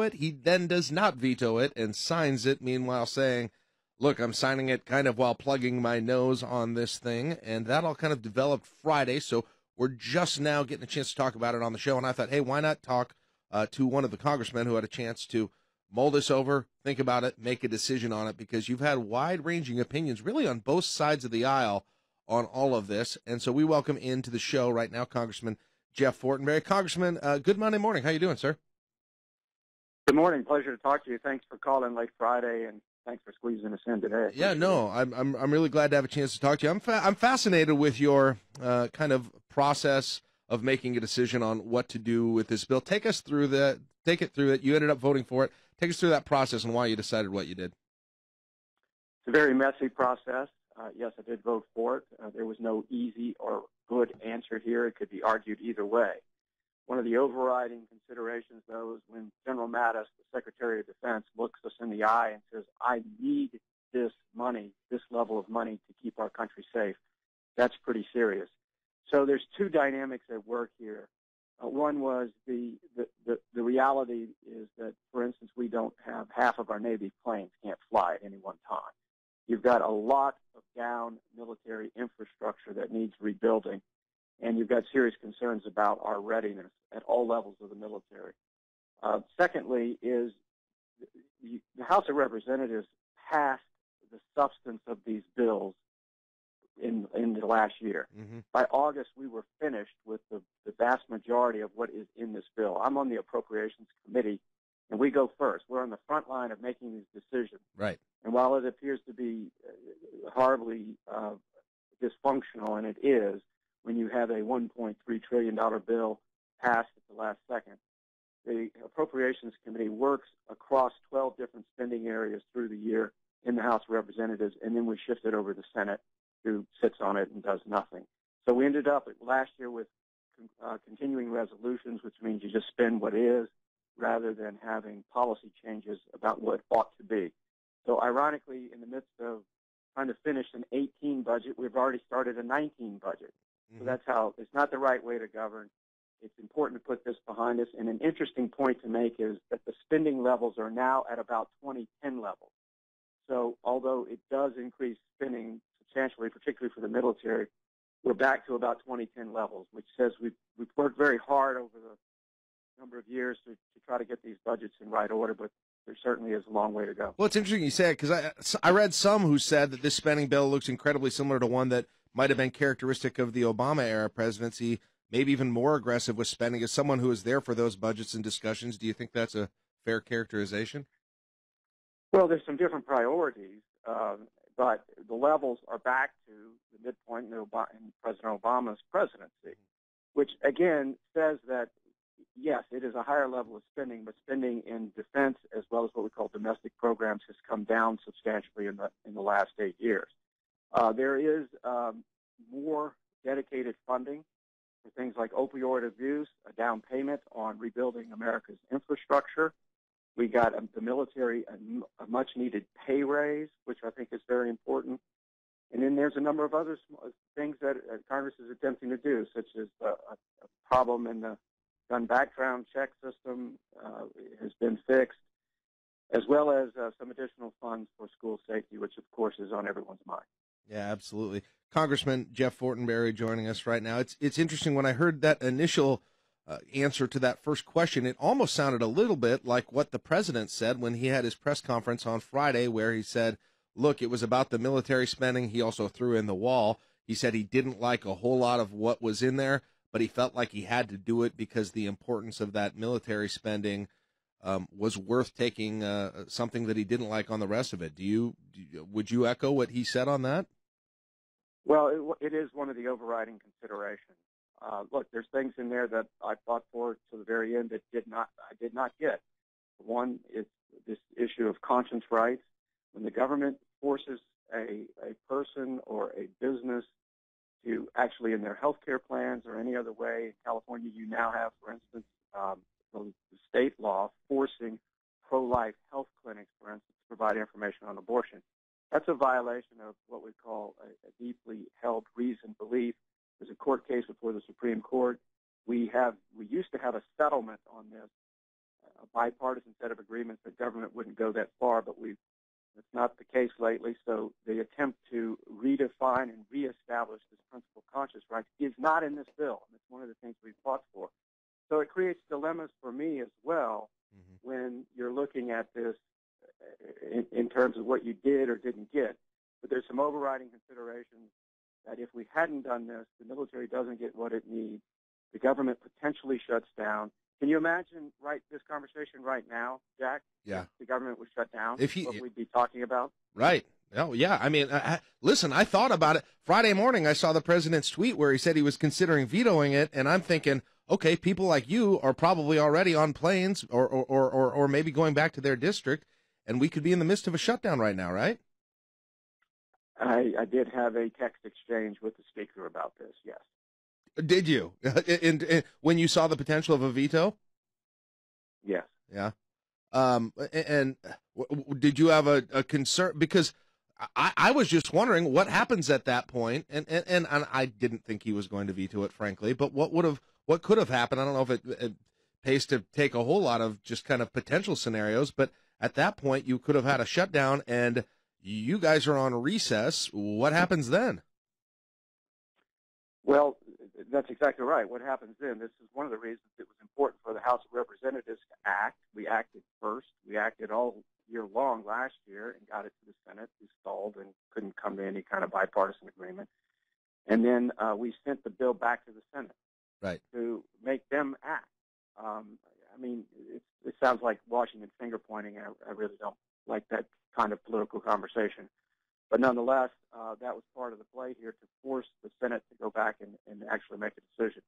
veto it. He then does not veto it and signs it, meanwhile saying, look, I'm signing it kind of while plugging my nose on this thing. And that all kind of developed Friday, so we're just now getting a chance to talk about it on the show. And I thought, hey, why not talk to one of the congressmen who had a chance to mull this over, think about it, make a decision on it, because you've had wide-ranging opinions really on both sides of the aisle on all of this. And so we welcome into the show right now Congressman Jeff Fortenberry. Congressman, good Monday morning. How you doing, sir? Good morning. Pleasure to talk to you. Thanks for calling late Friday, and thanks for squeezing us in today. Yeah, no, I'm really glad to have a chance to talk to you. I'm fascinated with your kind of process of making a decision on what to do with this bill. Take us through that. Take it through it. You ended up voting for it. Take us through that process and why you decided what you did. It's a very messy process. Yes, I did vote for it. There was no easy or good answer here. It could be argued either way. One of the overriding considerations, though, is when General Mattis, the Secretary of Defense, looks us in the eye and says, I need this money, this level of money to keep our country safe. That's pretty serious. So there's two dynamics at work here. One was the reality is that, for instance, we don't have half of our Navy planes can't fly at any one time. You've got a lot of down military infrastructure that needs rebuilding, and you've got serious concerns about our readiness at all levels of the military. Secondly is the House of Representatives passed the substance of these bills in the last year. Mm-hmm. By August, we were finished with the vast majority of what is in this bill. I'm on the Appropriations Committee, and we go first. We're on the front line of making these decisions. Right. And while it appears to be horribly dysfunctional, and it is, when you have a $1.3 trillion bill passed at the last second, the Appropriations Committee works across 12 different spending areas through the year in the House of Representatives, and then we shift it over to the Senate, who sits on it and does nothing. So we ended up last year with continuing resolutions, which means you just spend what is rather than having policy changes about what ought to be. So ironically, in the midst of trying to finish an 18 budget, we've already started a 19 budget. So that's how it's not the right way to govern. It's important to put this behind us. And an interesting point to make is that the spending levels are now at about 2010 levels. So although it does increase spending substantially, particularly for the military, we're back to about 2010 levels, which says we've worked very hard over the number of years to try to get these budgets in right order, but there certainly is a long way to go. Well, it's interesting you say it, because I read some who said that this spending bill looks incredibly similar to one that might have been characteristic of the Obama-era presidency, maybe even more aggressive with spending. As someone who was there for those budgets and discussions, do you think that's a fair characterization? Well, there's some different priorities, but the levels are back to the midpoint in President Obama's presidency, which, again, says that, yes, it is a higher level of spending, but spending in defense as well as what we call domestic programs has come down substantially in the last 8 years. There is more dedicated funding for things like opioid abuse, a down payment on rebuilding America's infrastructure. We got the military a much-needed pay raise, which I think is very important. And then there's a number of other things that Congress is attempting to do, such as a problem in the gun background check system has been fixed, as well as some additional funds for school safety, which, of course, is on everyone's mind. Yeah, absolutely. Congressman Jeff Fortenberry joining us right now. It's interesting. When I heard that initial answer to that first question, it almost sounded a little bit like what the president said when he had his press conference on Friday, where he said, look, it was about the military spending. He also threw in the wall. He said he didn't like a whole lot of what was in there, but he felt like he had to do it because the importance of that military spending was worth taking something that he didn't like on the rest of it. Would you echo what he said on that? Well, it is one of the overriding considerations. Look, there's things in there that I fought for to the very end that I did not get. One is this issue of conscience rights. When the government forces a person or a business to actually, in their health care plans or any other way, in California you now have, for instance, the state law forcing pro-life health clinics, for instance, to provide information on abortion. That's a violation of what we call a deeply held reasoned belief. There's a court case before the Supreme Court. We used to have a settlement on this a bipartisan set of agreements that government wouldn't go that far, but that's not the case lately. So the attempt to redefine and reestablish this principle of conscious rights is not in this bill, and it's one of the things we've fought for. So it creates dilemmas for me as well when you're looking at this in terms of what you did or didn't get. But there's some overriding considerations that if we hadn't done this, the military doesn't get what it needs. The government potentially shuts down. Can you imagine this conversation right now, Jack? Yeah. If the government was shut down, what we'd be talking about? Right. Oh, yeah. I mean, listen, I thought about it. Friday morning, I saw the president's tweet where he said he was considering vetoing it, and I'm thinking, okay, people like you are probably already on planes or maybe going back to their district, and we could be in the midst of a shutdown right now, right? I did have a text exchange with the speaker about this, yes. Did you? And when you saw the potential of a veto? Yes. Yeah. And did you have a concern? Because I was just wondering what happens at that point, and I didn't think he was going to veto it, frankly. But what could have happened? I don't know if it pays to take a whole lot of just kind of potential scenarios, but at that point you could have had a shutdown, and you guys are on recess. What happens then? Well, that's exactly right. What happens then? This is one of the reasons it was important for the House of Representatives to act. We acted first. We acted all year long last year and got it to the Senate, who stalled and couldn't come to any kind of bipartisan agreement. And then we sent the bill back to the Senate to make them act. I mean, it sounds like Washington finger pointing. I really don't like that kind of political conversation. But nonetheless, that was part of the play here to force the Senate to go back and actually make a decision.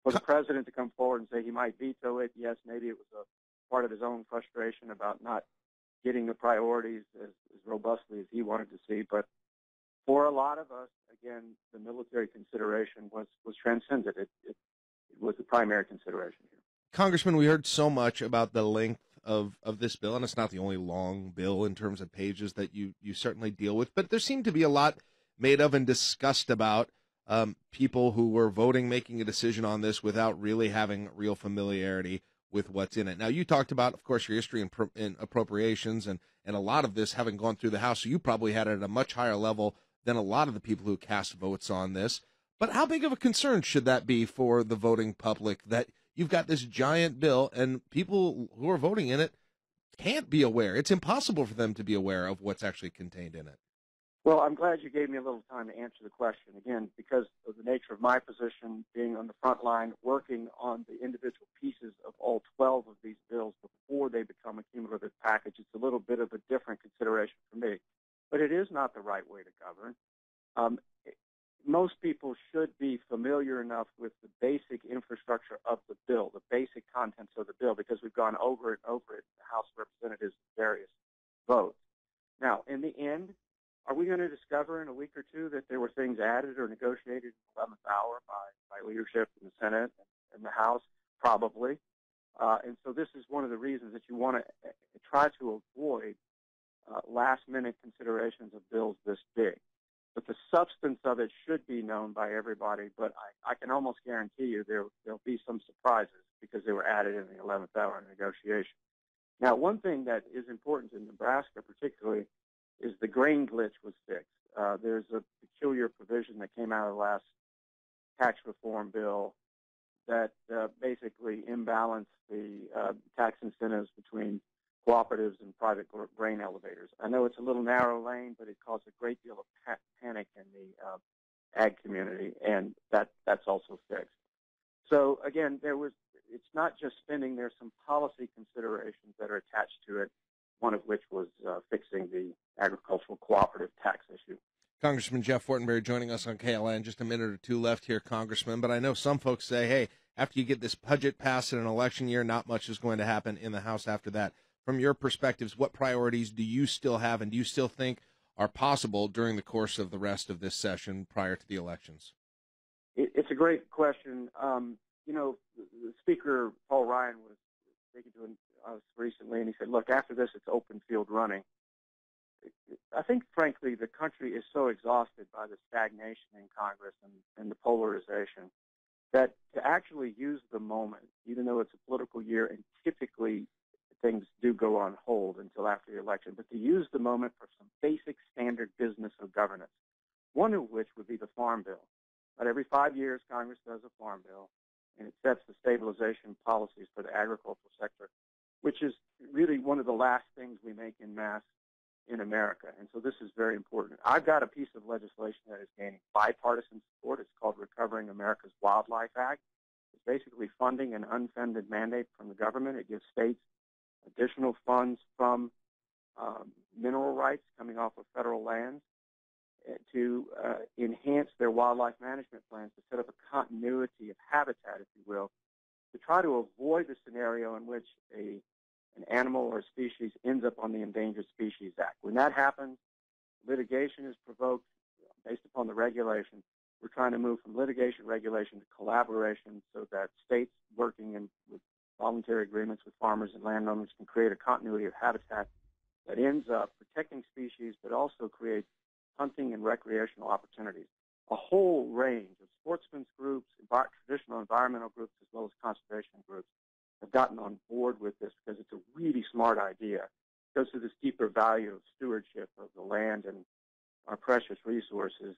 For the president to come forward and say he might veto it, yes, maybe it was a part of his own frustration about not getting the priorities as robustly as he wanted to see. But for a lot of us, again, the military consideration was transcended. It was the primary consideration here. Congressman, we heard so much about the length of this bill, and it's not the only long bill in terms of pages that you certainly deal with, but there seemed to be a lot made of and discussed about people who were voting, making a decision on this without really having real familiarity with what's in it. Now, you talked about, of course, your history in appropriations and a lot of this having gone through the House, so you probably had it at a much higher level than a lot of the people who cast votes on this. But how big of a concern should that be for the voting public that you've got this giant bill and people who are voting in it can't be aware? It's impossible for them to be aware of what's actually contained in it. Well, I'm glad you gave me a little time to answer the question, again, because of the nature of my position, being on the front line, working on the individual pieces of all 12 of these bills before they become a cumulative package. It's a little bit of a different consideration for me. But it is not the right way to govern. Most people should be familiar enough with the basic infrastructure of the bill, the basic contents of the bill, because we've gone over it in the House of Representatives' various votes. Now, in the end, are we going to discover in a week or two that there were things added or negotiated in the 11th hour by leadership in the Senate and the House? Probably. And so this is one of the reasons that you want to try to avoid last-minute considerations of bills this big. But the substance of it should be known by everybody, but I can almost guarantee you there'll be some surprises because they were added in the 11th hour negotiation. Now, one thing that is important in Nebraska particularly is the grain glitch was fixed. There's a peculiar provision that came out of the last tax reform bill that basically imbalanced the tax incentives between cooperatives and private grain elevators. I know it's a little narrow lane, but it caused a great deal of panic in the ag community, and that's also fixed. So again, it's not just spending. There's some policy considerations that are attached to it, one of which was fixing the agricultural cooperative tax issue. Congressman Jeff Fortenberry joining us on KLIN. Just a minute or two left here, Congressman. But I know some folks say, hey, after you get this budget passed in an election year, not much is going to happen in the House after that. From your perspectives, what priorities do you still have and do you still think are possible during the course of the rest of this session prior to the elections? It's a great question. The Speaker, Paul Ryan, was speaking to us recently, and he said, look, after this, it's open field running. I think, frankly, the country is so exhausted by the stagnation in Congress and the polarization that to actually use the moment, even though it's a political year and typically things do go on hold until after the election, but to use the moment for some basic standard business of governance, one of which would be the Farm Bill. But every 5 years, Congress does a Farm Bill, and it sets the stabilization policies for the agricultural sector, which is really one of the last things we make en masse in America. And so this is very important. I've got a piece of legislation that is gaining bipartisan support. It's called Recovering America's Wildlife Act. It's basically funding an unfunded mandate from the government. It gives states additional funds from mineral rights coming off of federal lands to enhance their wildlife management plans, to set up a continuity of habitat, if you will, to try to avoid the scenario in which an animal or a species ends up on the Endangered Species Act. When that happens, litigation is provoked based upon the regulation. We're trying to move from litigation regulation to collaboration so that states working with voluntary agreements with farmers and landowners can create a continuity of habitat that ends up protecting species but also creates hunting and recreational opportunities. A whole range of sportsmen's groups, traditional environmental groups, as well as conservation groups have gotten on board with this because it's a really smart idea. It goes to this deeper value of stewardship of the land and our precious resources.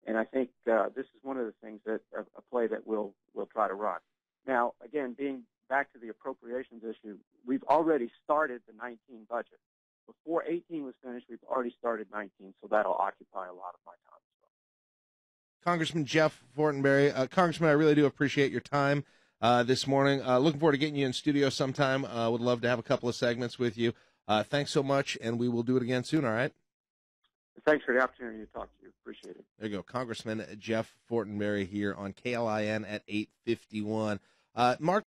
And I think this is one of the things that a play that we'll try to run. Now, again, being back to the appropriations issue, we've already started the 19 budget. Before 18 was finished, we've already started 19, so that'll occupy a lot of my time as well. Congressman Jeff Fortenberry. Congressman, I really do appreciate your time this morning. Looking forward to getting you in studio sometime. Would love to have a couple of segments with you. Thanks so much, and we will do it again soon, all right? Thanks for the opportunity to talk to you. Appreciate it. There you go. Congressman Jeff Fortenberry here on KLIN at 8:51. Mark.